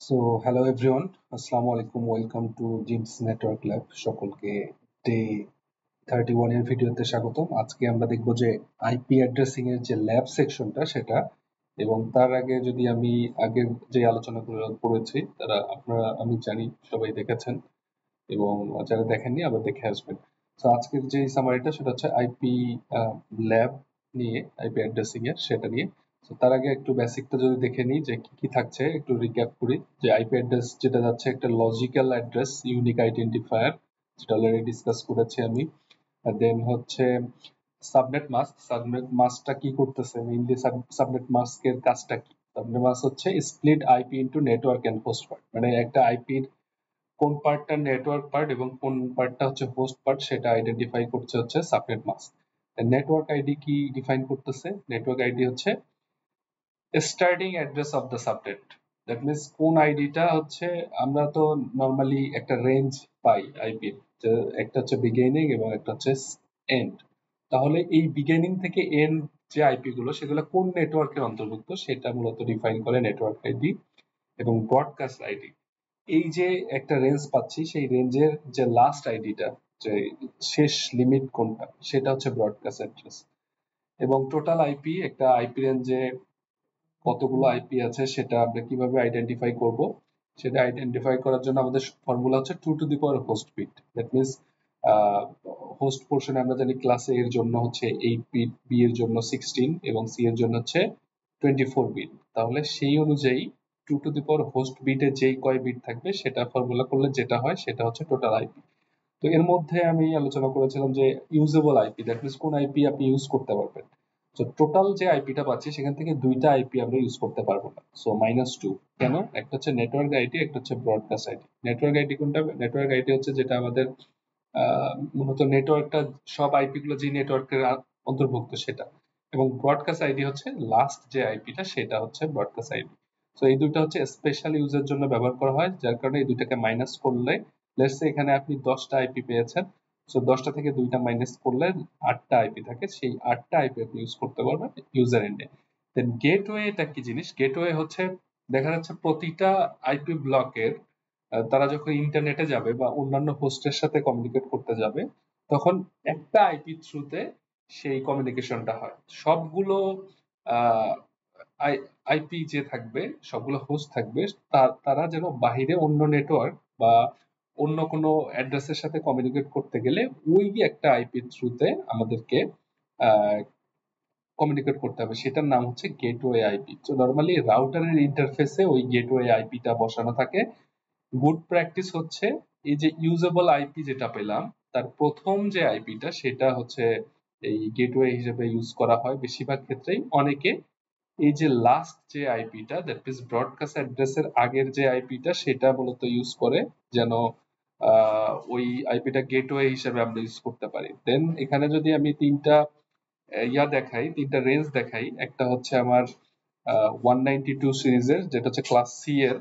So hello everyone, আসসালামু আলাইকুম। Welcome to gems network lab. সকলকে ডে 31 এর ভিডিওতে স্বাগতম। আজকে আমরা দেখব যে আইপি অ্যাড্রেসিং এর যে ল্যাব সেকশনটা সেটা, এবং তার আগে যদি আমি আগের যে আলোচনাগুলো করেছি তারা আপনারা আমি জানি সবাই দেখেছেন, এবং যারা দেখেননি আবার দেখে আসবেন। তো আজকের যে সামারিটা সেটা হচ্ছে আইপি ল্যাব নিয়ে, আইপি অ্যাড্রেসিং এর সেটা নিয়ে। তো তার আগে একটু বেসিকটা যদি দেখে নিই যে কি কি থাকছে, একটু রিক্যাপ করি। যে আইপি অ্যাড্রেস যেটা যাচ্ছে একটা লজিক্যাল অ্যাড্রেস, ইউনিক আইডেন্টিফায়ার, যেটা অলরেডি ডিসকাস করেছি আমি। দেন হচ্ছে সাবনেট মাস্ক। সাবনেট মাস্কটা কি করতেছে, মেইনলি সাবনেট মাস্কের কাজটা কি? সাবনেট মাস্ক হচ্ছে split IP into network and host part, মানে একটা আইপির কোন পার্টটা নেটওয়ার্ক পার্ট এবং কোন পার্টটা হচ্ছে হোস্ট পার্ট সেটা আইডেন্টিফাই করছে হচ্ছে সাবনেট মাস্ক। নেটওয়ার্ক আইডি কি ডিফাইন করতেছে? নেটওয়ার্ক আইডি হচ্ছে starting address of the subnet. That means কোন আইডিটা হচ্ছে, আমরা তো নর্মালি একটা রেঞ্জ পাই আইপির, একটা হচ্ছে বিগিনিং এবং একটা হচ্ছে এন্ড। তাহলে এই বিগিনিং থেকে এন্ড যে আইপি গুলো সেগুলো কোন নেটওয়ার্কের অন্তর্ভুক্ত সেটা মূলত ডিফাইন করে নেটওয়ার্ক আইডি। এবং ব্রডকাস্ট আইডি, এই যে একটা রেঞ্জ পাচ্ছি সেই রেঞ্জের যে লাস্ট আইডিটা, যে শেষ লিমিট কোনটা, সেটা হচ্ছে ব্রডকাস্ট অ্যাড্রেস। এবং টোটাল আইপি, একটা আইপি রেঞ্জে কতগুলো আইপি আছে সেটা আমরা কিভাবে আইডেন্টিফাই করব, সেটা আইডেন্টিফাই করার জন্য আমাদের ফর্মুলা হচ্ছে 2 to the power host bit. That means host পোর্শনে আমরা জানি ক্লাস এ এর জন্য হচ্ছে 8 বিট, বি এর জন্য 16 এবং সি এর জন্য হচ্ছে 24 বিট। তাহলে সেই অনুযায়ী 2 টু দি পাওয়ার হোস্ট বিটে যেই কয় বিট থাকবে সেটা ফর্মুলা করলে যেটা হয় সেটা হচ্ছে টোটাল আইপি। তো এর মধ্যে আমি আলোচনা করেছিলাম যে ইউজেবল আইপি, দ্যাট মিনস কোন আইপি আপনি ইউজ করতে পারবেন। তো টোটাল যে আইপিটা পাচ্ছি সেখান থেকে দুইটা আইপি আমরা ইউজ করতে পারবো না, সো -2। কেন? একটা হচ্ছে নেটওয়ার্ক আইডি, একটা হচ্ছে ব্রডকাস্ট আইডি। নেটওয়ার্ক আইডি কোনটা? নেটওয়ার্ক আইডি হচ্ছে যেটা আমাদের মূলত নেটওয়ার্কটা, সব আইপি গুলো যে নেটওয়ার্কের অন্তর্ভুক্ত সেটা। এবং ব্রডকাস্ট আইডি হচ্ছে লাস্ট যে আইপিটা, সেটা হচ্ছে ব্রডকাস্ট আইডি। তো এই দুটো হচ্ছে স্পেশাল ইউজের জন্য ব্যবহার করা হয়, যার কারণে এই দুইটাকে মাইনাস করলে, লেটস সে এখানে আপনি 10টা আইপি পেয়েছেন, সো 10টা থেকে দুইটা মাইনাস করলে 8টা আইপি থাকে, সেই 8টা আইপি আপনি ইউজ করতে পারবেন ইউজার এন্ডে। দেন গেটওয়ে, এটা কি জিনিস? গেটওয়ে হচ্ছে, দেখা যাচ্ছে প্রতিটা আইপি ব্লকের তারা যখন ইন্টারনেটে যাবে বা অন্যান্য হোস্টের সাথে কমিউনিকেট করতে যাবে, তখন একটা আইপি থ্রুতে সেই কমিউনিকেশনটা হয়। সবগুলো আইপি যে থাকবে, সবগুলো হোস্ট থাকবে, তারা যেন বাহিরে অন্য নেটওয়ার্ক বা অন্য কোনো অ্যাড্রেসের সাথে কমিউনিকেট করতে গেলে ওই একটা আইপি থ্রুতে আমাদেরকে কমিউনিকেট করতে হবে, সেটার নাম হচ্ছে গেটওয়ে আইপি। তো নর্মালি রাউটারের ইন্টারফেসে ওই গেটওয়ে আইপিটা বসানো থাকে। গুড প্র্যাকটিস হচ্ছে এই যে ইউজেবল আইপি যেটা পেলাম, তার প্রথম যে আইপিটা সেটা হচ্ছে এই গেটওয়ে হিসেবে ইউজ করা হয় বেশিরভাগ ক্ষেত্রেই। অনেকে এই যে লাস্ট যে আইপিটা, দ্যাট মিনস ব্রডকাস্ট অ্যাড্রেসের আগের যে আইপিটা, সেটা মূলত ইউজ করে যেন ওই আইপিটা গেটওয়ে হিসেবে আমরা ইউজ করতে পারি। দেন এখানে যদি আমি তিনটা দেখাই, তিনটা রেঞ্জ দেখাই। একটা হচ্ছে আমার 192 সিরিজের, যেটা হচ্ছে ক্লাস সি এর।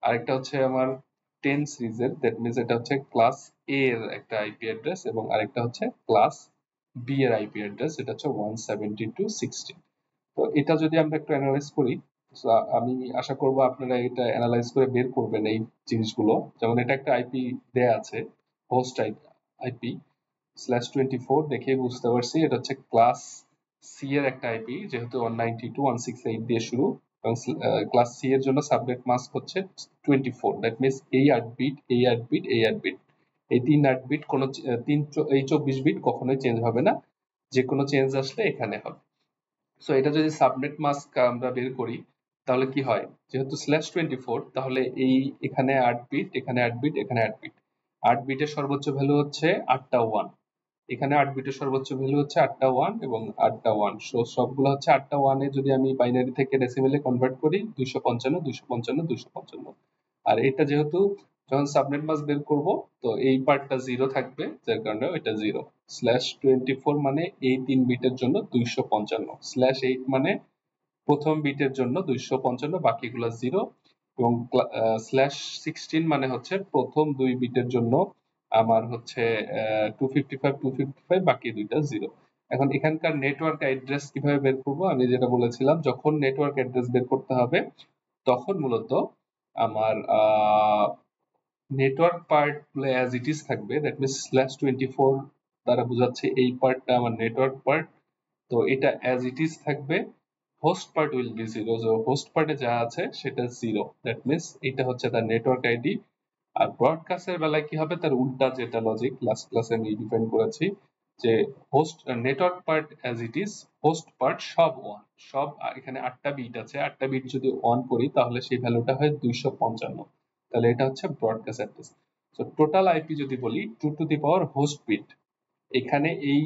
আরেকটা হচ্ছে আমার 10 সিরিজের, দ্যাট মিনস এটা হচ্ছে ক্লাস এ এর একটা আইপি অ্যাড্রেস, এবং আরেকটা হচ্ছে ক্লাস বি এর আইপি অ্যাড্রেস, এটা হচ্ছে 172.16। তো এটা যদি আমরা একটু অ্যানালাইজ করি, আমি আশা করব আপনারা এটা অ্যানালাইজ করে বের করবেন এই জিনিসগুলো। যেমন এটা একটা আইপি দেয়া আছে, হোস্ট আইপি /24, দেখে বুঝতে পারছি এটা হচ্ছে ক্লাস সি এর একটা আইপি, যেহেতু 192.168 দিয়ে শুরু। এবং ক্লাস সি এর জন্য সাবনেট মাস্ক হচ্ছে 24। দ্যাট মিনস এই 8 বিট, এই 8 বিট, এই 8 বিট, এই 8 বিট কোনো এই 24 বিট কখনোই চেঞ্জ হবে না, যে কোনো চেঞ্জ আসলে এখানে হবে। সো এটা যদি সাবনেট মাস্ক আমরা বের করি, তাহলে কি হয়? যেহেতু /24, তাহলে এই এখানে 8 বিট, এখানে 8 বিট, এখানে 8 বিট। 8 বিটের সর্বোচ্চ ভ্যালু হচ্ছে 8টা 1, এখানে 8 বিটের সর্বোচ্চ ভ্যালু হচ্ছে 8টা 1 এবং 8টা 1। সো সবগুলো হচ্ছে 8টা 1 এ যদি আমি বাইনারি থেকে ডেসিমেলে কনভার্ট করি, 255, 255, 255। আর এটা যেহেতু যখন সাবনেট মাস্ক বের করব, তো এই পার্টটা 0 থাকবে, যার কারণে এটা 0। /24 মানে এই 3 বিটের জন্য 255, /8 মানে প্রথম বিটের জন্য 255, বাকিগুলো 0। এবং /16 মানে হচ্ছে প্রথম 2 বিটের জন্য আমার হচ্ছে 255, বাকি দুইটা 0। এখন এখানকার নেটওয়ার্ক অ্যাড্রেস কিভাবে বের করব? আমি যেটা বলেছিলাম, যখন নেটওয়ার্ক অ্যাড্রেস বের করতে হবে তখন মূলত আমার নেটওয়ার্ক পার্ট গুলো অ্যাজ ইট ইজ থাকবে, দ্যাট মিনস /24 দ্বারা বোঝাচ্ছে এই পার্টটা আমার নেটওয়ার্ক পার্ট, তো এটা অ্যাজ ইট ইজ থাকবে। Host part will be zero, তো হোস্ট পার্টে যা আছে সেটা জিরো, দ্যাট মিনস এটা হচ্ছে তার নেটওয়ার্ক আইডি। আর ব্রডকাস্টের বেলায় কি হবে, তার উল্টা যেটা লজিক লাস্ট ক্লাসে আমি ডিফাইন করেছি, যে host network part as it is, host part সব ওয়ান, সব এখানে 8টা বিট আছে, 8টা বিট যদি অন করি তাহলে সেই ভ্যালুটা হয় 255, তাহলে এটা হচ্ছে ব্রডকাস্ট অ্যাড্রেস। তো টোটাল আইপি যদি বলি 2 to the power host bit, এখানে এই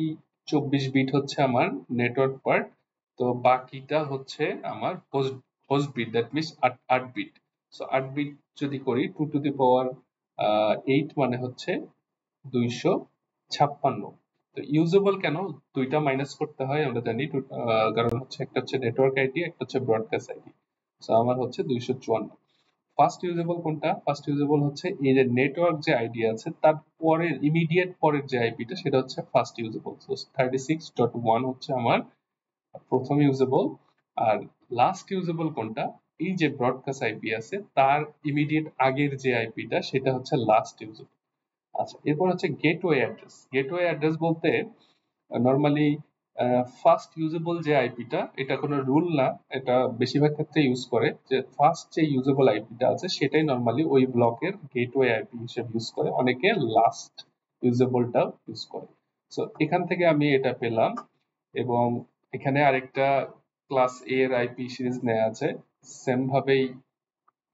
24 বিট হচ্ছে আমার নেটওয়ার্ক পার্ট, তো বাকিটা হচ্ছে আমার host host bit, that means 8 bit. So 8 bit যদি করি 2 টু দি পাওয়ার 8 মানে হচ্ছে 256। তো ইউজেবল কেন, দুইটা মাইনাস করতে হয় আমরা জানি, কারণ হচ্ছে একটা হচ্ছে নেটওয়ার্ক আইডি, একটা হচ্ছে ব্রডকাস্ট আইডি। সো আমার হচ্ছে 254। ফার্স্ট ইউজেবল কোনটা, ফার্স্ট ইউজেবল হচ্ছে এই যে নেটওয়ার্ক যে আইডি আছে তার পরের ইমিডিয়েট পরের যে আইপিটা সেটা হচ্ছে ফার্স্ট ইউজেবল। সো 36.1 হচ্ছে আমার প্রথম ইউজেবল। আর লাস্ট ইউজেবল কোনটা, এই যে ব্রডকাস্ট আইপি আছে তার ইমিডিয়েট আগের যে আইপিটা সেটা হচ্ছে লাস্ট ইউজেবল। আচ্ছা, এরপর হচ্ছে গেটওয়ে অ্যাড্রেস। গেটওয়ে অ্যাড্রেস বলতে নর্মালি ফার্স্ট ইউজেবল যে আইপিটা, এটা কোনো রুল না, এটা বেশিরভাগ ক্ষেত্রে ইউজ করে যে ফার্স্ট যে ইউজেবল আইপিটা আছে সেটাই নর্মালি ওই ব্লকের গেটওয়ে আইপি হিসেবে ইউজ করে, অনেকে লাস্ট ইউজেবলটা ইউজ করে। সো এখান থেকে আমি এটা পেলাম, এবং এখানে আরেকটা ক্লাস এ এর আইপি সিরিজ নেওয়া আছে, সেম ভাবেই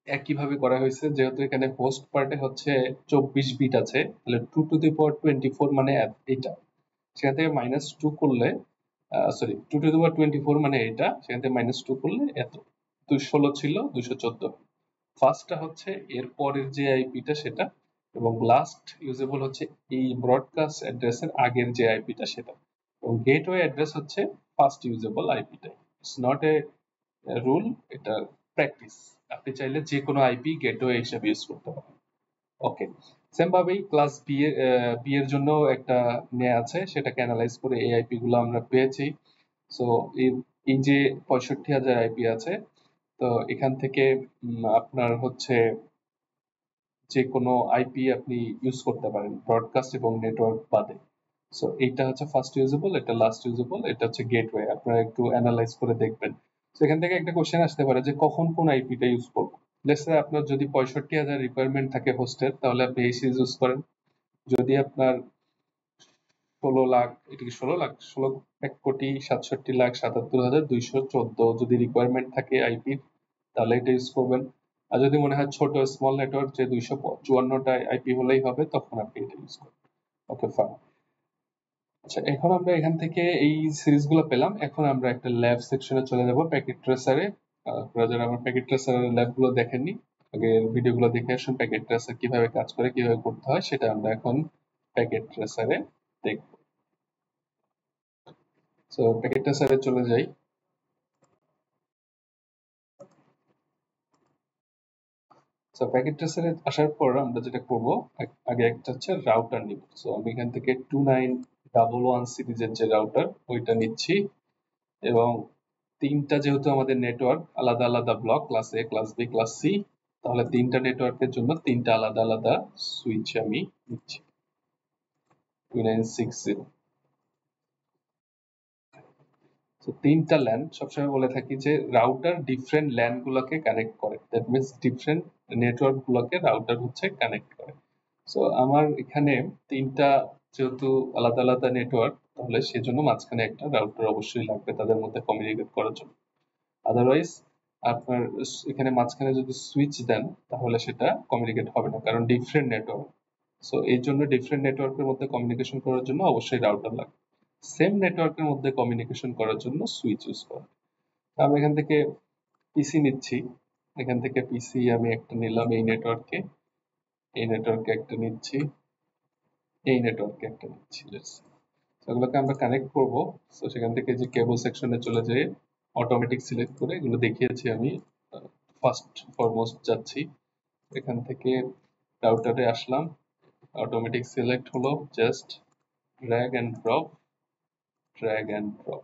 একইভাবে করা হয়েছে, যেহেতু এখানে হোস্ট পার্টে হচ্ছে 24 বিট আছে, তাহলে 2 টু দি পাওয়ার 24 মানে এটা, সেখান থেকে -2 করলে, সরি 2 টু দি পাওয়ার 24 মানে এটা, সেখান থেকে -2 করলে এত, 216 ছিল 214। ফার্স্টটা হচ্ছে এর পরের যে আইপিটা সেটা, এবং লাস্ট ইউজেবল হচ্ছে এই ব্রডকাস্ট অ্যাড্রেসের আগের যে আইপিটা সেটা, এবং গেটওয়ে অ্যাড্রেস হচ্ছে ফার্স্ট ইউজেবল আইপিটা। ইটস নট এ রুল, এটা প্র্যাকটিস, আপনি চাইলে যে কোনো আইপি গেটওয়ে হিসেবে ইউজ করতে পারেন। ওকে, সেম ভাবেই ক্লাস বি এর জন্য একটা নেয়া আছে, সেটাকে অ্যানালাইজ করে এই আইপি গুলো আমরা পেয়েছি। সো এই যে 65,000 আইপি আছে, তো এখান থেকে আপনার হচ্ছে যে কোনো আইপি আপনি ইউজ করতে পারেন ব্রডকাস্ট এবং নেটওয়ার্ক বাদে। সো এইটা হচ্ছে ফার্স্ট ইউজেবল, এটা লাস্ট ইউজেবল, এটা হচ্ছে গেটওয়ে, আপনারা একটু অ্যানালাইজ করে দেখবেন। তো এখান থেকে একটা কোশ্চেন আসতে পারে যে কখন কোন আইপিটা ইউজ করবো। লেটস সে আপনার যদি 65,000 রিকোয়ারমেন্ট থাকে হোস্টের, তাহলে আপনি এই সিরিজ ইউজ করেন। যদি আপনার 16 লাখ, এটা কি 16 লাখ, 1,67,77,214 যদি রিকোয়ারমেন্ট থাকে আইপির, তাহলে এটা ইউজ করবেন। আর যদি মনে হয় ছোট স্মল নেটওয়ার্ক যে 254টা আইপি হলেই হবে, তখন আপনি এটা ইউজ করবেন। Okay fine. আচ্ছা, এখন আমরা এখান থেকে এই সিরিজগুলো পেলাম, এখন আমরা একটা ল্যাব সেকশনে চলে যাব প্যাকেট ট্রেসারে। আপনারা যারা আমার প্যাকেট ট্রেসারের ল্যাবগুলো দেখেননি, আগের ভিডিওগুলো দেখে আসুন প্যাকেট ট্রেসার কিভাবে কাজ করে, কিভাবে করতে হয়, সেটা আমরা এখন প্যাকেট ট্রেসারে দেখব। সো প্যাকেট ট্রেসারে চলে যাই। সো প্যাকেট ট্রেসারে আসার পর আমরা যেটা করব, আগে একটা হচ্ছে রাউটার নিব। সো আমি এখান থেকে 2911 সিরিজের যে রাউটার ওইটা নিচ্ছি, এবং তিনটা যেহেতু আমাদের নেটওয়ার্ক আলাদা আলাদা ব্লক, ক্লাস এ, ক্লাস বি, ক্লাস সি, তাহলে তিনটা নেটওয়ার্কের জন্য তিনটা আলাদা আলাদা সুইচ আমি নিচ্ছি। 2960। তো তিনটা ল্যান, সবসময় বলে থাকি যে রাউটার ডিফারেন্ট ল্যান গুলোকে কানেক্ট করে, দ্যাট মিনস ডিফারেন্ট নেটওয়ার্ক গুলোকে রাউটার হচ্ছে কানেক্ট করে। সো আমার এখানে তিনটা যেহেতু আলাদা আলাদা নেটওয়ার্ক, তাহলে সেজন্য মাঝখানে একটা রাউটার অবশ্যই লাগবে তাদের মধ্যে কমিউনিকেট করার জন্য। আদারওয়াইজ আপনার এখানে মাঝখানে যদি সুইচ দেন তাহলে সেটা কমিউনিকেট হবে না, কারণ ডিফারেন্ট নেটওয়ার্ক। সো এই জন্য ডিফারেন্ট নেটওয়ার্কের মধ্যে কমিউনিকেশন করার জন্য অবশ্যই রাউটার লাগবে। সেম নেটওয়ার্কের মধ্যে কমিউনিকেশন করার জন্য সুইচ ইউজ করা। আমি এখান থেকে পিসি নিচ্ছি, এখান থেকে পিসি আমি একটা নিলাম এই নেটওয়ার্কে, এই নেটওয়ার্কে একটা নিচ্ছি, এই নেটওয়ার্কে একটা নিচ্ছি। এগুলোকে আমরা কানেক্ট করব। তো সেখান থেকে যে কেবল সেকশনে চলে যেয়ে অটোমেটিক সিলেক্ট করে, এগুলো দেখিয়েছি আমি, ফার্স্ট ফরমোস্ট যাচ্ছি, এখান থেকে রাউটারে আসলাম, অটোমেটিক সিলেক্ট হলো, just drag and drop, drag and drop,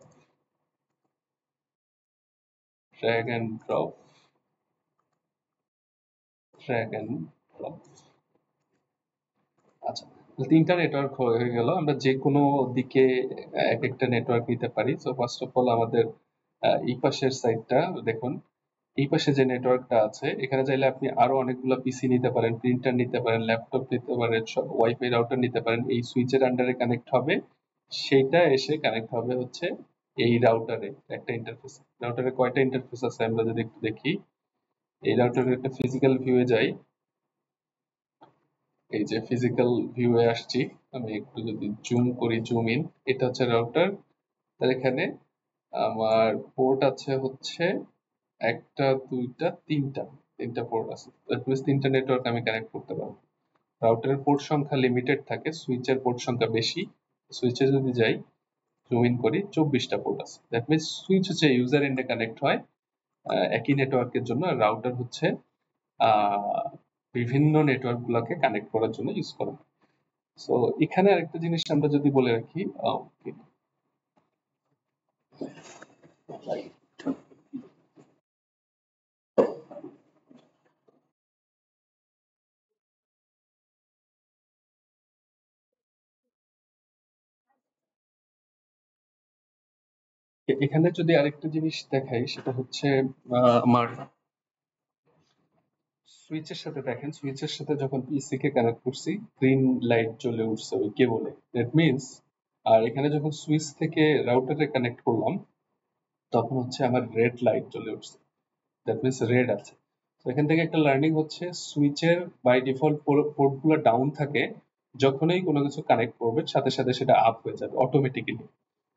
drag and drop, drag and drop. আচ্ছা, তিনটা নেটওয়ার্ক হয়ে গেল। আমরা যে কোনো দিকে এক একটা নেটওয়ার্ক নিতে পারি। সো ফার্স্ট অফ অল আমাদের এই পাশের সাইডটা দেখুন। এই পাশে যে নেটওয়ার্কটা আছে এখানে চাইলে আপনি আরো অনেকগুলো পিসি নিতে পারেন, প্রিন্টার নিতে পারেন, ল্যাপটপ নিতে পারেন, ওয়াইফাই রাউটার নিতে পারেন। এই সুইচের আন্ডারে কানেক্ট হবে, সেটা এসে কানেক্ট হবে হচ্ছে এই রাউটারে একটা ইন্টারফেস। রাউটারে কয়টা ইন্টারফেস আছে আমরা যদি একটু দেখি। এই রাউটারের একটা ফিজিক্যাল ভিউয়ে যাই। এই যে ফিজিক্যাল ভিউয়ে আসছি, আমি একটু যদি জুম করি, জুম ইন, এটা হচ্ছে রাউটার। তার এখানে আমার পোর্ট আছে হচ্ছে একটা, দুইটা, তিনটা, তিনটা পোর্ট আছে। দ্যাট মিন্স তিনটা নেটওয়ার্ক আমি কানেক্ট করতে পারবো। রাউটারের পোর্ট সংখ্যা লিমিটেড থাকে, সুইচের পোর্ট সংখ্যা বেশি। সুইচে যদি যাই, জুম ইন করি, 24টা পোর্ট আছে। দ্যাট মিন্স সুইচ হচ্ছে ইউজার এন্ডে কানেক্ট হয় একই নেটওয়ার্কের জন্য, আর রাউটার হচ্ছে বিভিন্ন নেটওয়ার্ক গুলাকে কানেক্ট করার জন্য ইউজ করা হয়। সো এখানে আরেকটা জিনিস আমরা যদি বলে রাখি, এখানে যদি আরেকটা জিনিস দেখাই, সেটা হচ্ছে আমার সুইচের সাথে দেখেন, সুইচের সাথে যখন পিসি কে কানেক্ট করছি গ্রিন লাইট জ্বলে উঠছে ওই কেবলে। দ্যাট মিন্স, আর এখানে যখন সুইচ থেকে রাউটারে কানেক্ট করলাম তখন হচ্ছে আমার রেড লাইট জ্বলে উঠছে। দ্যাট মিন্স রেড আছে। তো এখান থেকে একটা লার্নিং হচ্ছে, সুইচের বাই ডিফল্ট পোর্ট গুলো ডাউন থাকে, যখনই কোনো কিছু কানেক্ট করবে সাথে সাথে সেটা আপ হয়ে যাবে অটোমেটিক্যালি।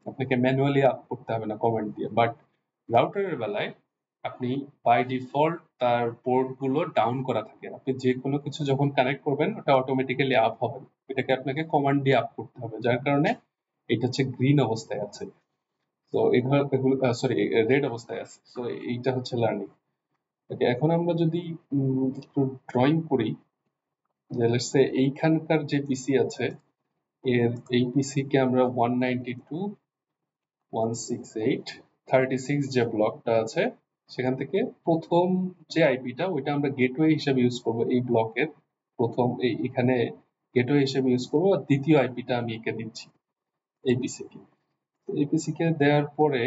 আপনাকে ম্যানুয়ালি আপ করতে হবে না কমান্ড দিয়ে। বাট রাউটারের বেলায় আপনি বাই ডিফল্ট তার পোর্ট গুলো ডাউন করা থাকে, আপনি যে কোনো কিছু যখন কানেক্ট করবেন ওটা অটোমেটিক্যালি আপ হবে, এটাকে আপনাকে কমান্ড দিয়ে আপ করতে হবে, যার কারণে এটা হচ্ছে গ্রিন অবস্থায় আছে। তো এগুলো, সরি, রেড অবস্থায় আছে। তো এইটা হচ্ছে লার্নিং। ওকে, এখন আমরা যদি একটু ড্রয়িং করি, যে লেটস সে এইখানকার যে পিসি আছে, এর এই পিসি কে আমরা 192.168.36 যে ব্লকটা আছে সেখান থেকে প্রথম যে আইপিটা, ওইটা আমরা গেটওয়ে হিসেবে ইউজ করব। এই ব্লকের প্রথম এখানে গেটওয়ে হিসেবে ইউজ করব, আর দ্বিতীয় আইপিটা আমি একে দিচ্ছি এই পিসি কে। এই পিসি কে দেওয়ার পরে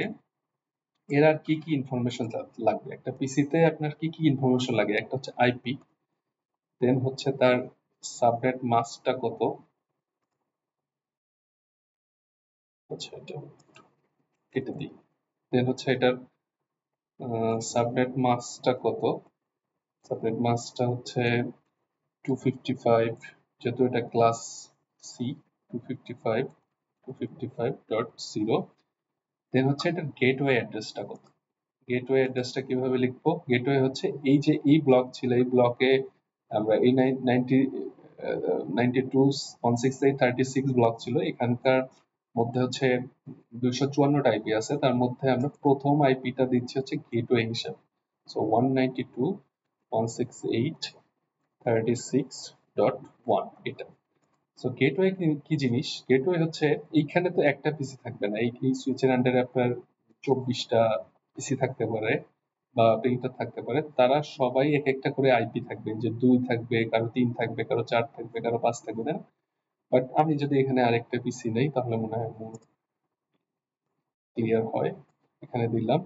এর আর কি কি ইনফরমেশন লাগবে, একটা পিসিতে আপনার কি কি ইনফরমেশন লাগে, একটা হচ্ছে আইপি, দেন হচ্ছে তার সাবনেট মাস্কটা কত, আচ্ছা এটা কেটে দিই, দেন হচ্ছে এটার সাবনেট মাস্কটা কত, সাবনেট মাস্কটা হচ্ছে 255, যেহেতু এটা ক্লাস সি, 255 255.0। দেন হচ্ছে এটার গেটওয়ে অ্যাড্রেসটা কত। গেটওয়ে অ্যাড্রেসটা কিভাবে লিখবো, গেটওয়ে হচ্ছে এই যে এই ব্লক ছিল, এই ব্লকে আমরা এই 92.168.36 ব্লক ছিল, এখানকার মধ্যে হচ্ছে 254টা আইপি আছে, তার মধ্যে আমরা প্রথম আইপিটা দিচ্ছি হচ্ছে গেটওয়ে হিসাবে। সো 192.168.36.1 এটা। সো গেটওয়ে কি জিনিস, গেটওয়ে হচ্ছে এইখানে তো একটা পিসি থাকবে না, এই সুইচের আন্ডারে আপনার 24টা পিসি থাকতে পারে বা প্রিন্টার থাকতে পারে, তারা সবাই এক একটা করে আইপি থাকবে, যে 2 থাকবে, কারো 3 থাকবে, কারো 4 থাকবে, কারো 5 থাকবে, না? বাট আমি যদি এখানে আরেকটা পিসি নেই তাহলে মনে হয় আমার ক্লিয়ার হয়। এখানে দিলাম,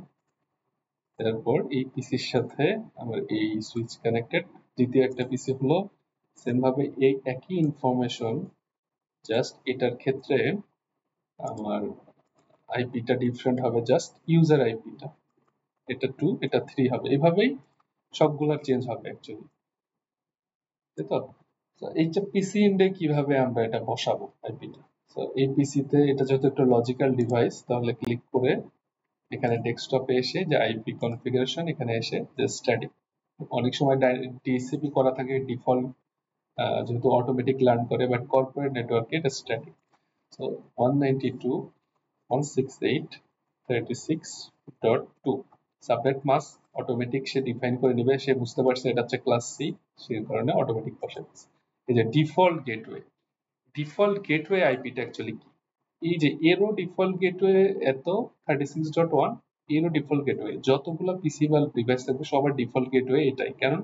তারপর এই পিসির সাথে আমার এই সুইচ কানেক্টেড, দ্বিতীয় একটা পিসি হলো সেম ভাবে এই একই ইনফরমেশন, জাস্ট এটার ক্ষেত্রে আমার আইপিটা ডিফারেন্ট হবে, জাস্ট ইউজার আইপিটা, এটা 2 এটা 3 হবে, এভাবেই সবগুলা চেঞ্জ হবে অ্যাকচুয়ালি, তাই তো? তো এই যে পিসি ইন্ডে কিভাবে আমরা এটা বসাবো আইপিটা, তো এই পিসিতে এটা যেহেতু একটা লজিক্যাল ডিভাইস, তাহলে ক্লিক করে এখানে ডেস্কটপে এসে যে আইপি কনফিগারেশন, এখানে এসে যে স্ট্যাটিক, অনেক সময় ডিসিপি করা থাকে ডিফল্ট, যেহেতু অটোমেটিক লার্ন করে, বাট কর্পোরেট নেটওয়ার্কে এটা static. So 192.168.36.2 subnet mask automatic সে ডিফাইন করে নেবে, সে বুঝতে পারছে এটা হচ্ছে ক্লাস সি, সেই কারণে অটোমেটিক বসে গেছে। এই যে ডিফল্ট গেটওয়ে, ডিফল্ট গেটওয়ে আইপিটা অ্যাকচুয়ালি কি, এই যে এরও ডিফল্ট গেটওয়ে এত 36.1, এরও ডিফল্ট গেটওয়ে, যতগুলো পিসি বা ডিভাইস থাকবে সবার ডিফল্ট গেটওয়ে এটাই। কারণ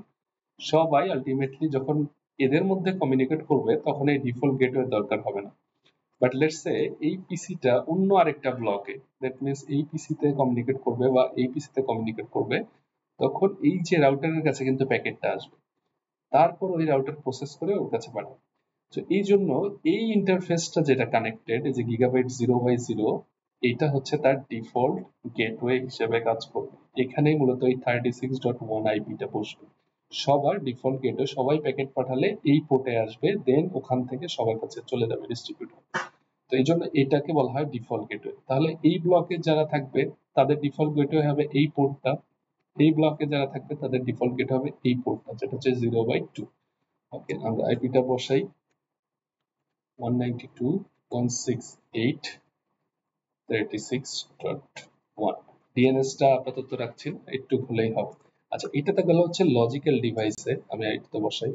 সবাই আলটিমেটলি যখন এদের মধ্যে কমিউনিকেট করবে তখন এই ডিফল্ট গেটওয়ে দরকার হবে না। বাট লেটস সে এই পিসিটা অন্য আরেকটা ব্লকে, দ্যাট মিনস এই পিসিতে কমিউনিকেট করবে বা এই পিসিতে কমিউনিকেট করবে, তখন এই যে রাউটারের কাছে কিন্তু প্যাকেটটা আসবে, তারপর ওই রাউটার প্রসেস করে ওর কাছে পাঠাবে। তো এই জন্য এই ইন্টারফেসটা যেটা কানেক্টেড, এই যে গিগাবাইট 0/0, এটা হচ্ছে তার ডিফল্ট গেটওয়ে হিসেবে কাজ করবে। এখানেই মূলত এই 36.1 আইপিটা বসবে। সবার ডিফল্ট গেটওয়ে, সবাই প্যাকেট পাঠালে এই পোর্টে আসবে, দেন ওখান থেকে সবার কাছে চলে যাবে, ডিস্ট্রিবিউট হবে। তো এই জন্য এটাকে বলা হয় ডিফল্ট গেটওয়ে। তাহলে এই ব্লকে যারা থাকবে তাদের ডিফল্ট গেটওয়ে হবে এই পোর্টটা, এই ব্লকে যারা থাকবে তাদের ডিফল্ট গেট হবে এই পোর্টটা, যেটা হচ্ছে 0/2। ওকে, আমরা আইপিটা বসাই 192.168.36.1। ডিএনএসটা আপাতত রাখছি না, একটু হলেই হবে। আচ্ছা, এটাতে গেল হচ্ছে লজিক্যাল ডিভাইসে, আমি আইপিটা বসাই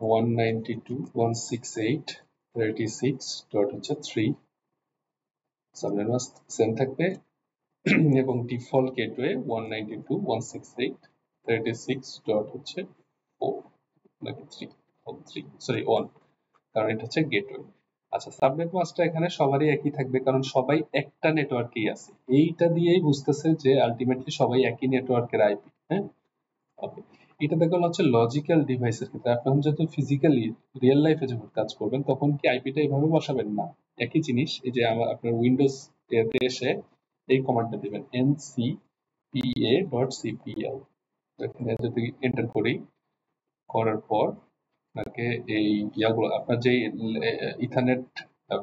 192.168.36.3, সাবনেট মাস্ক সেম থাকবে এবং ডিফল্ট গেটওয়ে 192.168.36.4 নাকি 3, সরি 1, কারণ এটা হচ্ছে গেটওয়ে। আচ্ছা, সাবনেট মাস্কটা এখানে সবারই একই থাকবে, কারণ সবাই একটা নেটওয়ার্কেই আছে। এইটা দিয়েই বুঝতেছে যে আলটিমেটলি সবাই একই নেটওয়ার্কের আইপি। হ্যাঁ, ওকে। এটা দেখুন হচ্ছে লজিক্যাল ডিভাইসের ক্ষেত্রে। আপনি যত ফিজিক্যালি রিয়েল লাইফে যখন কাজ করবেন তখন কি আইপিটা এইভাবে বসাবেন না, একই জিনিস। এই যে আপনার উইন্ডোজ এতে এসে এই কমান্ডটা দিবেন ncpa.cpl, এখানে যদি এন্টার করি, করার পর আপনাকে এই ইয়াগুলো, আপনার যে ইথারনেট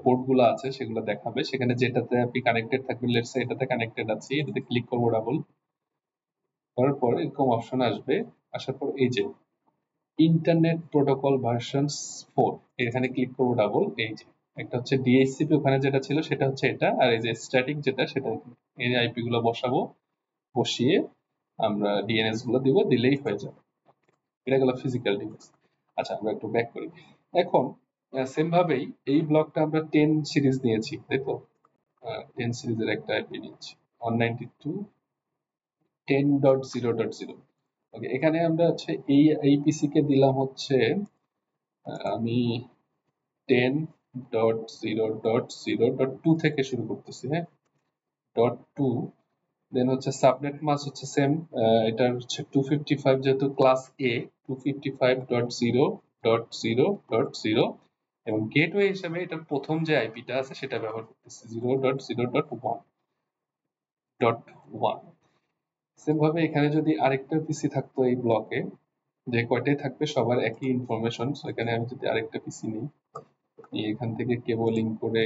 পোর্ট গুলো আছে সেগুলো দেখাবে। সেখানে যেটাতে আপনি কানেক্টেড থাকবেন, লেটস সে এটাতে কানেক্টেড আছি, এটাতে ক্লিক করবো ডাবল, করার পর এরকম অপশন আসবে। আসার পর এই যে ইন্টারনেট প্রোটোকল ভার্সন 4, এখানে ক্লিক করবো ডাবল। এই যে একটা হচ্ছে ডিএইচসিপি, ওখানে যেটা ছিল সেটা হচ্ছে এটা, আর এই যে স্ট্যাটিক যেটা সেটা, এই আইপি গুলো বসাবো, বসিয়ে আমরা ডিএনএস গুলো দিব, দিলেই হয়ে যাবে। এটা গেল ফিজিক্যাল ডিভাইস। আচ্ছা, আমরা একটু ব্যাক করি। এখন সেম ভাবেই এই ব্লকটা আমরা 10 সিরিজ নিয়েছি, তাই তো? 10 সিরিজের একটা আইপি নিয়েছি 192.10.0.0। ওকে, এখানে আমরা হচ্ছে এই পিসি কে দিলাম হচ্ছে আমি 10.0.0.2 থেকে শুরু করতেছি। হ্যাঁ, .2, দেন হচ্ছে সাবনেট মাস্ক হচ্ছে সেম, এটা হচ্ছে 255, যেহেতু ক্লাস এ 255.0.0.0, এবং গেটওয়ে হিসেবে এটা প্রথম যে আইপিটা আছে সেটা ব্যবহার করতেছি 0.0.1.1। সেম ভাবে এখানে যদি আরেকটা পিসি থাকতো এই ব্লকে, যে কয়টাই থাকবে সবার একই ইনফরমেশন, এখানে আমি যদি আরেকটা পিসি নিই, এখান থেকে কেবলিং করে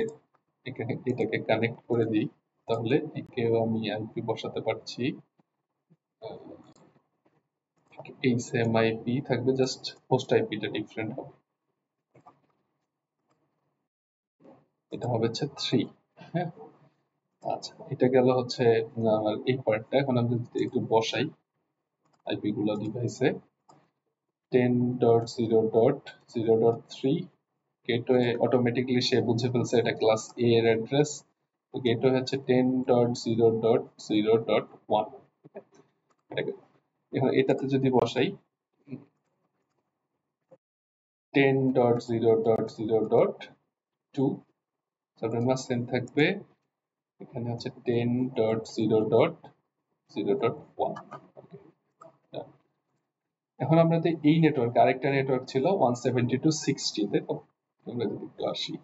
এখানে এটাকে কানেক্ট করে দিই, তাহলে একেও আমি আইপি বসাতে পারছি। এই সেম আইপি থাকবে, জাস্ট হোস্ট আইপিটা ডিফারেন্ট হবে। এটা হবে হচ্ছে 3। হ্যাঁ, আচ্ছা, এটা গেল হচ্ছে আমার এই পার্টটা। এখন আমি যদি একটু বসাই আইপি গুলো ডিভাইসে 10.0.0.3, গেটওয়ে অটোমেটিক্যালি সে বুঝে ফেলছে এটা ক্লাস এ এর অ্যাড্রেস। তো গেটওয়ে হচ্ছে 10.0.0.1। এখন এটাতে যদি বসাই 10.0.0.2, সাবনেট মাস্ক সেম থাকবে, এখানে হচ্ছে 10.0.0.1। এখন আমরা এই নেটওয়ার্ক, আরেকটা নেটওয়ার্ক ছিল 172.60, তাই তো? আমরা যদি একটু আসি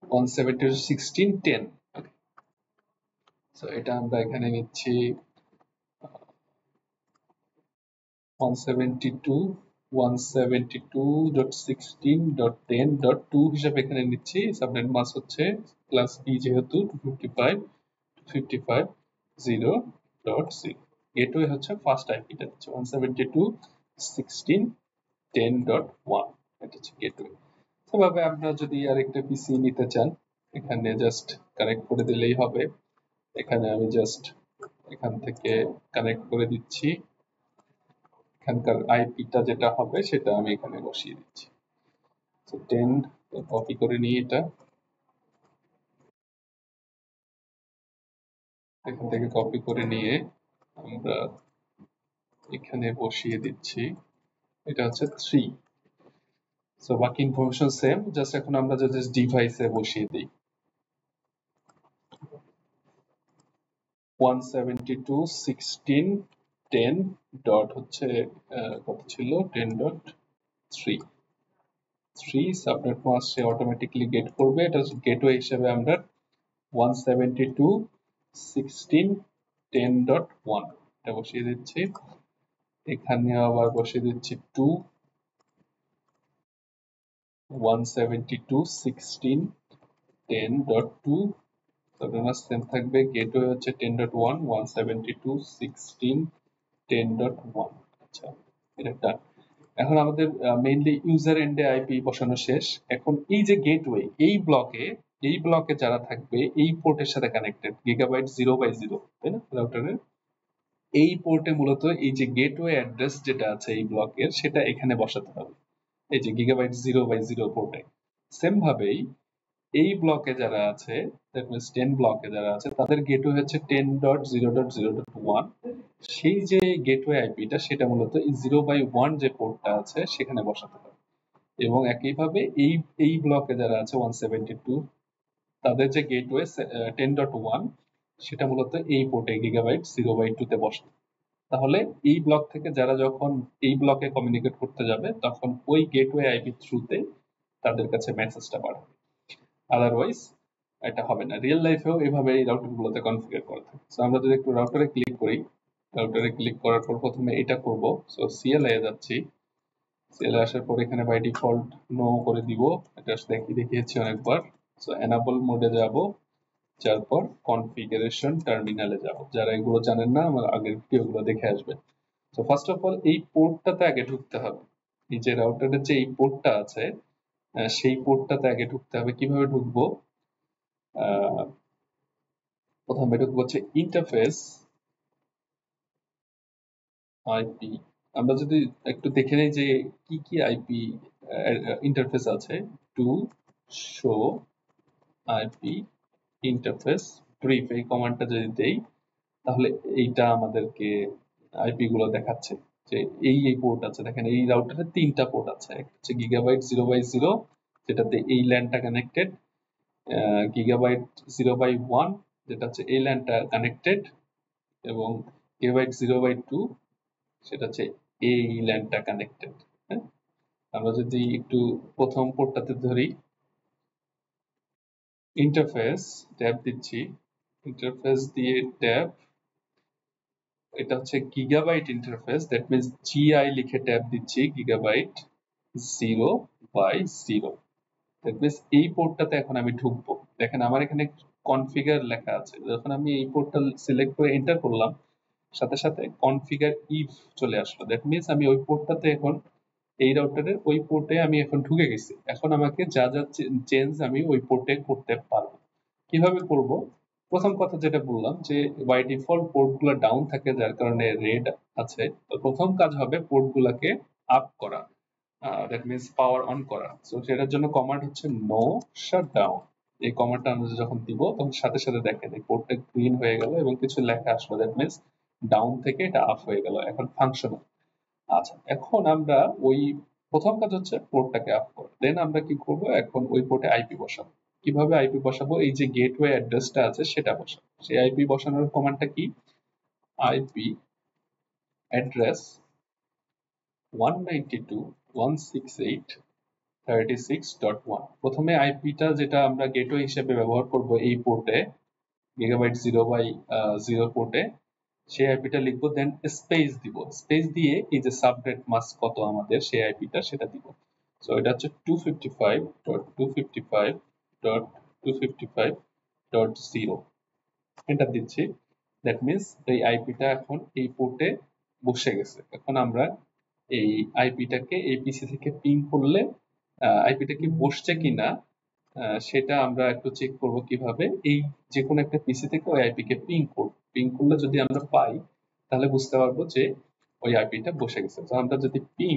172.16.10, সো এটা আমরা এখানে নিচ্ছি 172.172.16.10.2 হিসাবে এখানে নিচ্ছি। সাবনেট মাস্ক হচ্ছে ক্লাস বি, যেহেতু 255.0.0। গেটওয়ে হচ্ছে ফার্স্ট আইপিটা হচ্ছে 172.16.10.1, এটা হচ্ছে গেটওয়ে। সেভাবে আপনারা যদি আরেকটা পিসি নিতে চান, এখানে জাস্ট কানেক্ট করে দিলেই হবে। এখানে আমি জাস্ট এখান থেকে কানেক্ট করে দিচ্ছি, এখানকার আইপিটা যেটা হবে সেটা আমি এখানে বসিয়ে দিচ্ছি। 10 কপি করে নিয়ে এটা এখান থেকে কপি করে নিয়ে আমরা এখানে বসিয়ে দিচ্ছি, এটা হচ্ছে 3। সো বাকি ইনফরমেশন সেম, জাস্ট এখন আমরা যদি ডিভাইসে বসিয়ে দিই 172.16.10 ডট হচ্ছে কত ছিল 10.3 সাবনেট মাস্ক সে অটোমেটিক্যালি গেট করবে। এটা গেটওয়ে হিসেবে আমরা 172.16.10.1 এটা বসিয়ে দিচ্ছি। এখানে আবার বসিয়ে দিচ্ছি 2 172.16.10.2 সাবনেট সেম থাকবে। গেটওয়ে হচ্ছে 10.1 172.16.10.1। আচ্ছা, এটা ডান। এখন আমাদের মেইনলি ইউজার এন্ডে আইপি বসানো শেষ। এখন এই যে গেটওয়ে, এই ব্লকে যারা থাকবে এই পোর্টের সাথে কানেক্টেড গিগাবাইট 0/0, তাই না? রাউটারের এই পোর্টে মূলত এই যে গেটওয়ে অ্যাড্রেস যেটা আছে এই ব্লকের, সেটা এখানে বসাতে হবে, এই যে গিগাবাইট 0/0 পোর্টে। সেম ভাবেই এই ব্লকে যারা আছে, দ্যাট মিনস 10 ব্লকে যারা আছে, তাদের গেটওয়ে হচ্ছে 10.0.0.1। সেই যে গেটওয়ে আইপিটা সেটা মূলত এই 0/1 যে পোর্টটা আছে সেখানে বসাতে হবে। এবং একইভাবে এই ব্লকে যারা আছে 172, তাদের যে গেটওয়ে 10.1 সেটা মূলত এই পোর্টে গিগাবাইট 0/2 তে বসে। তাহলে এই ব্লক থেকে যারা যখন এই ব্লকে কমিউনিকেট করতে যাবে তখন ওই গেটওয়ে আইপি থ্রুতে তাদের কাছে মেসেজটা পাঠাবে। আদারওয়াইজ এটা হবে না। রিয়েল লাইফেও এভাবে এই রাউটার গুলোতে কনফিগার করা থাকে। সো আমরা যদি একটু রাউটারে ক্লিক করি, রাউটারে ক্লিক করার পর প্রথমে এটা করব। সো সিএলএ যাচ্ছি, সিএলএ আসার পর এখানে বাই ডিফল্ট নো করে দিব, এটা দেখিয়েছি অনেকবার। সো এনাবল মোডে যাব, যাওয়ার পর কনফিগারেশন টার্মিনালে যাব। যারা এগুলো জানেন না আমার আগের ভিডিওগুলো দেখে আসবেন। তো ফার্স্ট অফ অল এই পোর্টটাতে আগে ঢুকতে হবে। এই যে রাউটারের যে এই পোর্টটা আছে সেই পোর্টটাতে আগে ঢুকতে হবে। কিভাবে ঢুকবো? প্রথমে ঢুকবো হচ্ছে ইন্টারফেস আইপি। আমরা যদি একটু দেখে নিই যে কি কি আইপি ইন্টারফেস আছে। To show IP interface brief এই কমান্ডটা যদি দেই তাহলে এইটা আমাদেরকে আইপি গুলো দেখাচ্ছে যে এই পোর্ট আছে। দেখেন এই রাউটারে 3টা পোর্ট আছে, একটা হচ্ছে গিগাবাইট 0/0 যেটাতে এই ল্যানটা কানেক্টেড, গিগাবাইট 0/1 যেটা হচ্ছে এই ল্যানটা কানেক্টেড, এবং গিগাবাইট 0/2 সেটা হচ্ছে এই ল্যানটা কানেক্টেড। হ্যাঁ, আমরা যদি একটু প্রথম পোর্টটাতে ধরি, ইন্টারফেস ট্যাব দিচ্ছি, ইন্টারফেস দিয়ে ট্যাব, এটা হচ্ছে gigabyte interface, that means GI লিখে ট্যাব দিচ্ছি গিগাবাইট 0/0, দ্যাট মিন্স এই পোর্টটাতে এখন আমি ঢুকবো। দেখেন আমার এখানে কনফিগার লেখা আছে, যখন আমি এই পোর্টটা সিলেক্ট করে এন্টার করলাম সাথে সাথে কনফিগার ইফ চলে আসলো, দ্যাট মিন্স আমি ওই পোর্টটাতে এখন এই রাউটারের ওই পোর্টে আমি এখন ঢুকে গেছি। এখন আমাকে যা যা চেঞ্জ আমি ওই পোর্টে করতে পারবো। কিভাবে করব? প্রথম কথা যেটা বললাম যে বাই ডিফল্ট পোর্ট গুলো ডাউন থাকে যার কারণে রেড আছে। তো প্রথম কাজ হবে পোর্ট গুলাকে আপ করা, দ্যাট মিন্স পাওয়ার অন করা। সো সেটার জন্য কমান্ড হচ্ছে নো শাট ডাউন। এই কমান্ডটা আমরা যখন দিব তখন সাথে সাথে দেখেন এই পোর্টটা গ্রিন হয়ে গেল এবং কিছু লেখা আসলো, দ্যাট মিন্স ডাউন থেকে এটা আপ হয়ে গেল, এখন ফাংশনাল। আচ্ছা, এখন আমরা ওই প্রথম কাজ হচ্ছে পোর্টটাকে আপ করা, দেন আমরা কি করব, এখন ওই পোর্টে আইপি বসাবো। কিভাবে আইপি বসাবো? এই যে গেটওয়ে অ্যাড্রেসটা আছে সেটা বসাবো। সেই আইপি বসানোর কমান্ডটা কি? IP address 192.168.36.1। প্রথমে আইপিটা যেটা আমরা গেটওয়ে হিসেবে ব্যবহার করব এই পোর্টে, গিগাবাইট 0/0 পোর্টে, সেই আইপিটা লিখবো, দেন স্পেস দিব। স্পেস দিয়ে এই যে সাবনেট মাস্ক কত আমাদের সেই আইপিটা সেটা দিব। সো এটা হচ্ছে 255.255.255.0 এন্টার দিচ্ছি। দ্যাট মিন্স এই আইপিটা এখন এই পোর্টে বসে গেছে। এখন আমরা এই আইপিটাকে এই পিসি থেকে পিং করলে আইপিটা কি বসছে কিনা সেটা আমরা একটু চেক করব। কিভাবে? এই যে কোনো একটা পিসি থেকে ওই আইপি কে পিং করব, পিং করলে যদি আমরা পাই তাহলে বুঝতে পারবো যে ওই আইপিটা বসে গেছে। তো আমরা যদি পিং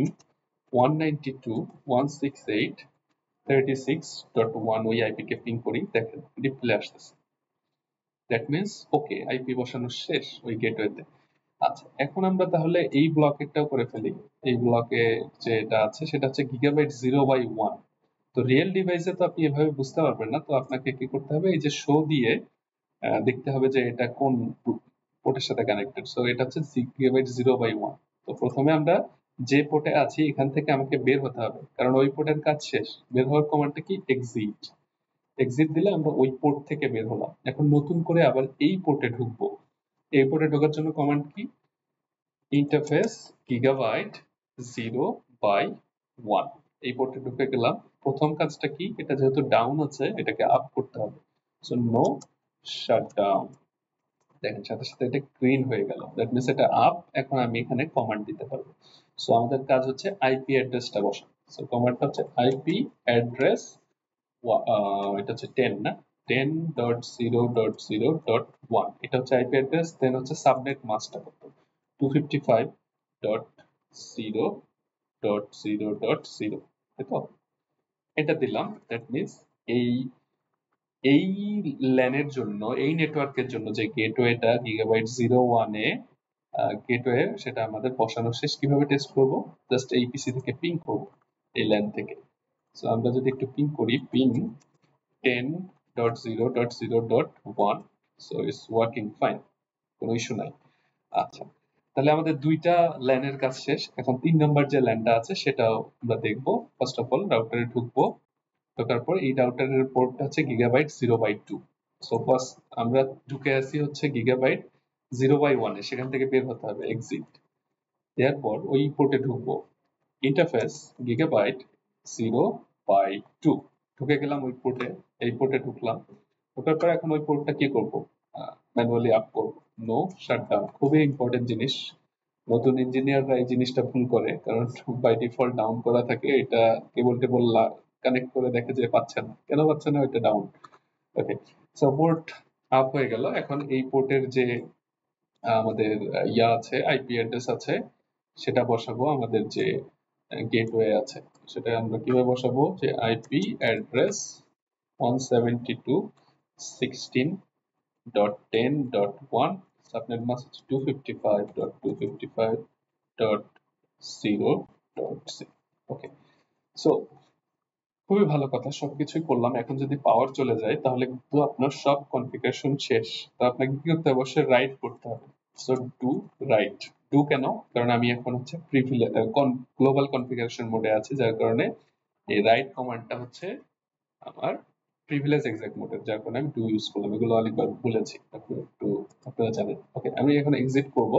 192.168.36.1 ওই আইপি কে পিং করি, দেখেন ডিসপ্লে আসতেছে, দ্যাট মিন্স ওকে আইপি বসানো শেষ ওই গেটওয়েতে। আচ্ছা, এখন আমরা তাহলে এই ব্লকেরটাও করে ফেলি। এই ব্লকে যেটা আছে সেটা হচ্ছে গিগাবাইট 0/1। তো রিয়েল ডিভাইসে তো আপনি এভাবে বুঝতে পারবেন না, তো আপনাকে কি করতে হবে, এই যে শো দিয়ে দেখতে হবে যে এটা কোন পোর্টের সাথে কানেক্টেড। সো এটা হচ্ছে গিগাবাইট 0/1। তো প্রথমে আমরা যে পোর্টে আছি এখান থেকে আমাকে বের হতে হবে, কারণ ওই পোর্টের কাজ শেষ। বের হওয়ার কমান্ডটা কি, এক্সিট। এক্সিট দিলে আমরা ওই পোর্ট থেকে বের হলাম। এখন নতুন করে আবার এই পোর্টে ঢুকবো। এই পোর্টে ঢোকার জন্য কমান্ড কি, ইন্টারফেস গিগাবাইট 0/1। এই পোর্টে ঢুকে গেলাম। প্রথম কাজটা কি, এটা যেহেতু ডাউন আছে এটাকে আপ করতে হবে। So no shutdown. দেখেন সাথে সাথে এটা গ্রিন হয়ে গেল, দ্যাট মিন্স এটা আপ। এখন আমি এখানে কমান্ড দিতে পারবো। সো আমাদের কাজ হচ্ছে আইপি অ্যাড্রেসটা বসানো। সো কমান্ডটা হচ্ছে আইপি অ্যাড্রেস, এটা হচ্ছে 10 না, 10.0.0.1। এটা হচ্ছে আইপি অ্যাড্রেস। দেন হচ্ছে সাবনেট মাস্কটা কত, 255.0.0.0, তাই তো? এটা দিলাম। দ্যাট মিন্স এই এই ল্যানের জন্য, এই নেটওয়ার্কের জন্য যে গেটওয়েটা গিগাবাইট 0/1 এ গেটওয়ে, সেটা আমাদের বসানো শেষ। কিভাবে টেস্ট করব, জাস্ট এই পিসি থেকে পিং করব এই ল্যান থেকে। সো আমরা যদি একটু পিং করি, ping 10.0.0.1, so it's working fine, কোনো ইস্যু নাই। আচ্ছা, তাহলে আমাদের দুইটা ল্যানের কাজ শেষ। এখন 3 নম্বর যে ল্যানটা আছে সেটাও আমরা দেখবো। ফার্স্ট অফ অল রাউটারে ঢুকবো। ঢোকার পর এই রাউটারের পোর্টটা হচ্ছে গিগাবাইট 0/2। সো ফার্স্ট আমরা ঢুকে আসি হচ্ছে গিগাবাইট 0/1-এ, সেখান থেকে বের হতে হবে, এক্সিট। এরপর ওই পোর্টে ঢুকবো, ইন্টারফেস গিগাবাইট 0/2। ঢুকে গেলাম ওই পোর্টে। এই পোর্টে ঢুকলাম। ঢোকার পর এখন ওই পোর্টটা কি করব, ম্যানুয়ালি আপ করব। নো শাটডাউন, খুবই ইম্পর্টেন্ট জিনিস। নতুন ইঞ্জিনিয়াররা এই জিনিসটা ভুল করে, কারণ বাই ডিফল্ট ডাউন করা থাকে। এটা কেবল টেবল কানেক্ট করে দেখে যে পাচ্ছে না, কেন পাচ্ছে না, ওইটা ডাউন। ওকে, সো পোর্ট আপ হয়ে গেল। এখন এই পোর্টের যে আমাদের ইয়া আছে, আইপি অ্যাড্রেস আছে, সেটা বসাবো। আমাদের যে গেটওয়ে আছে সেটা আমরা কিভাবে বসাবো, যে আইপি অ্যাড্রেস 172.16.10.1, সাবনেট মাস্ক 255.255.0.0। ওকে, সো খুবই ভালো কথা, সবকিছুই করলাম। এখন যদি পাওয়ার চলে যায় তাহলে কিন্তু আপনার সব কনফিগারেশন শেষ। তো আপনাকে কি করতে হবে, অবশ্যই রাইট করতে হবে। So do right. ডু কেন, কারণ আমি এখন হচ্ছে গ্লোবাল কনফিগারেশন মোডে আছি, যার কারণে এই রাইট কমান্ডটা হচ্ছে আমার প্রিভিলেজ এক্সাক্ট মোডের, যার কারণে আমি ডু ইউজ করলাম। এগুলো অনেকবার বলেছি, আপনি একটু আপনারা জানেন। ওকে, আমি এখন এক্সিট করব।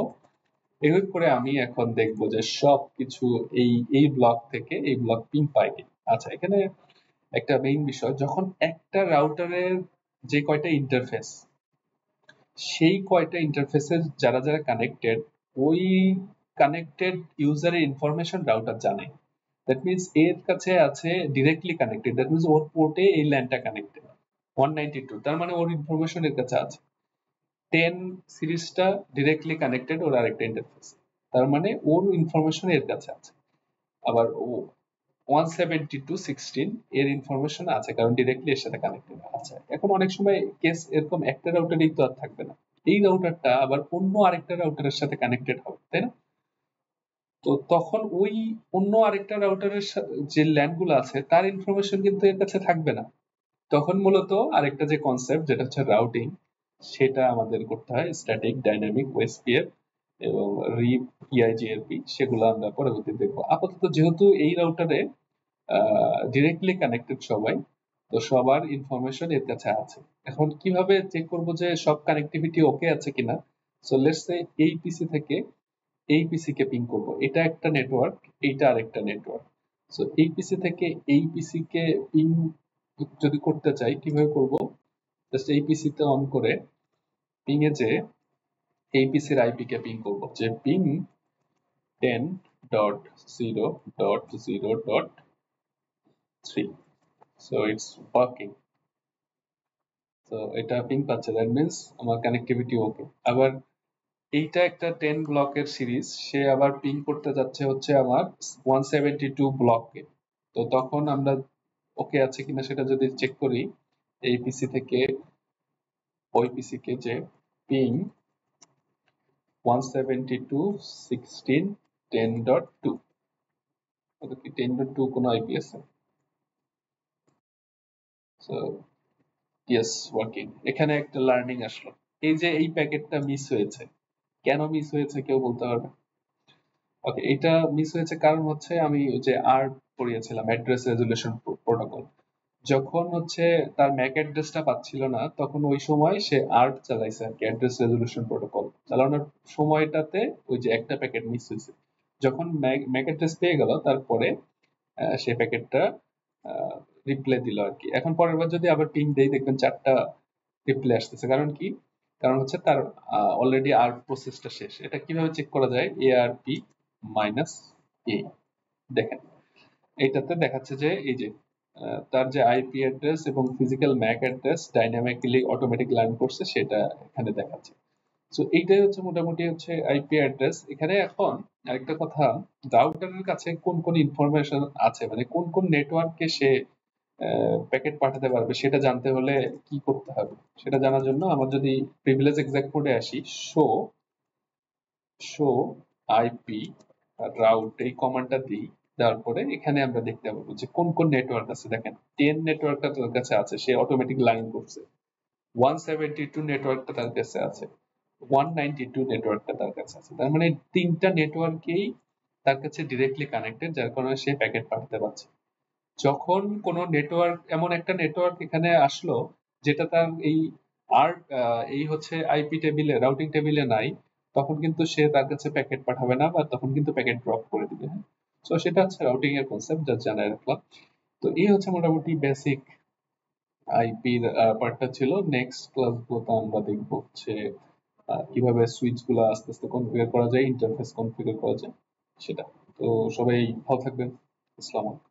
এক্সিট করে আমি এখন দেখবো যে সব কিছু এই এই ব্লক থেকে এই ব্লক পিন পাই কিনা। আচ্ছা, এখানে একটা মেইন বিষয়, যখন একটা রাউটারের যে কয়টা ইন্টারফেস, সেই কয়টা ইন্টারফেসের যারা যারা কানেক্টেড, ওই কানেক্টেড ইউজারের ইনফরমেশন রাউটার জানে। দ্যাট মিনস এর কাছে আছে ডিরেক্টলি কানেক্টেড, দ্যাট মিনস ওর পোর্টে এই ল্যানটা কানেক্টেড 192, তার মানে ওর ইনফরমেশন এর কাছে আছে। 10 সিরিজটা ডিরেক্টলি কানেক্টেড ওর আরেকটা ইন্টারফেস, তার মানে ওর ইনফরমেশন এর কাছে আছে। আবার ও 172.16 এর ইনফরমেশন আছে, কারণ ডিরেক্টলি এর সাথে কানেক্টেড। আচ্ছা, এখন অনেক সময় কেস এরকম একটা রাউটারই তো আর থাকবে না, এই রাউটারটা আবার অন্য আরেকটা রাউটারের সাথে কানেক্টেড হবে, তাই না? তো তখন ওই অন্য আরেকটা রাউটারের যে ল্যান গুলো আছে তার ইনফরমেশন কিন্তু এর কাছে থাকবে না। তখন মূলত আরেকটা যে কনসেপ্ট, যেটা হচ্ছে রাউটিং, সেটা আমাদের করতে হয়, স্ট্যাটিক ডাইনামিক ওএসপিএফ এবং রিপ ইআইজিআরপি, সেগুলো আমরা পরবর্তীতে দেখবো। আপাতত যেহেতু এই রাউটারে ডিরেক্টলি কানেক্টেড সবাই, তো সবার ইনফরমেশন এর কাছে আছে। এখন কিভাবে চেক করব যে সব কানেক্টিভিটি ওকে আছে কিনা? সো লেটস সে এই পিসি থেকে এই পিসি কে পিং করব, এটা একটা নেটওয়ার্ক, এইটা আরেকটা নেটওয়ার্ক। সো এই পিসি থেকে এই পিসি কে পিং যদি করতে চাই, কিভাবে করব, জাস্ট এই পিসি তে অন করে পিং এ যে এই পিসির আইপি কে পিং করব, যে পিং 10.0.0.3। So it's working. তো এটা পিং পাচ্ছে, দ্যাট মিন্স আমার কানেক্টিভিটি ওকে। আবার এইটা একটা 10 ব্লকের সিরিজ, সে আবার পিং করতে যাচ্ছে হচ্ছে আমার 172 ব্লককে। তো তখন আমরা ওকে আছে কিনা সেটা যদি চেক করি, এই পিসি থেকে ওই পিসি কে যে পিং 172.16.10.2 কি 10.2 কোনো আইপি আছে? So yes, working. এখানে একটা লার্নিং আসলো। এই যে এই প্যাকেটটা মিস হয়েছে, কেন মিস হয়েছে কেউ বলতে পারবে? ওকে, এটা মিস হয়েছে কারণ হচ্ছে আমি যে আর্ট পড়িয়েছিলাম, অ্যাড্রেস রেজুলেশন প্রোটোকল। যখন হচ্ছে তার ম্যাক অ্যাড্রেসটা পাচ্ছিল না, তখন ওই সময় সে আর্ট চালাইছে আর কি, অ্যাড্রেস রেজুলেশন প্রোটোকল চালানোর সময়টাতে ওই যে একটা প্যাকেট মিস হয়েছে। যখন ম্যাক অ্যাড্রেস পেয়ে গেল, তারপরে সে প্যাকেটটা রিপ্লাই দিল আর কি। এখন পরের বার যদি আবার পিং দেই, দেখবেন 4টা রিপ্লাই আসতেছে। কারণ কি? কারণ হচ্ছে তার অলরেডি আর্ট প্রসেসটা শেষ। এটা কিভাবে চেক করা যায়? ARP মাইনাস এ, দেখেন এইটাতে দেখাচ্ছে যে এই যে তার যে আইপি অ্যাড্রেস এবং physical Mac address dynamically automatic learn করছে, সেটা এখানে দেখাচ্ছে। সো এইটাই হচ্ছে মোটামুটি হচ্ছে আইপি অ্যাড্রেস। এখানে এখন আরেকটা কথা, রাউটারের কাছে কোন কোন ইনফরমেশন আছে, মানে কোন কোন নেটওয়ার্ককে সে প্যাকেট পাঠাতে পারবে, সেটা জানতে হলে কি করতে হবে? সেটা জানার জন্য আমরা যদি প্রিভিলেজ এক্সাক্ট কোডে আসি, শো শো আইপি রাউট এই কমান্ডটা দিই, তারপরে এখানে আমরা দেখতে পাবো যে কোন কোন নেটওয়ার্ক আছে। দেখেন 10 নেটওয়ার্কটা তার কাছে আছে, সে অটোমেটিক লাইন করছে। 172 নেটওয়ার্কটা তার কাছে আছে, 192 নেটওয়ার্কটা তার কাছে আছে। তার মানে 3টা নেটওয়ার্কেই তার কাছে ডিরেক্টলি কানেক্টেড, যার কারণে সে প্যাকেট পাঠাতে পারছে। যখন কোনো নেটওয়ার্ক, এমন একটা নেটওয়ার্ক এখানে আসলো যেটা তার এই আর এই হচ্ছে আইপি টেবিলে, রাউটিং টেবিলে নাই, তখন কিন্তু সে তার কাছে প্যাকেট পাঠাবে না, বা তখন কিন্তু প্যাকেট ড্রপ করে দিবে। হ্যাঁ, তো সেটা হচ্ছে রাউটিং এর কনসেপ্ট, যা জানাই রাখলাম। তো এই হচ্ছে মোটামুটি বেসিক আইপি পার্টটা ছিল। নেক্সট ক্লাসগুলোতে আমরা দেখবো হচ্ছে কিভাবে সুইচ গুলো আস্তে আস্তে কনফিগার করা যায়, ইন্টারফেস কনফিগার করা যায় সেটা। তো সবাই ভালো থাকবেন। আসসালামু আলাইকুম।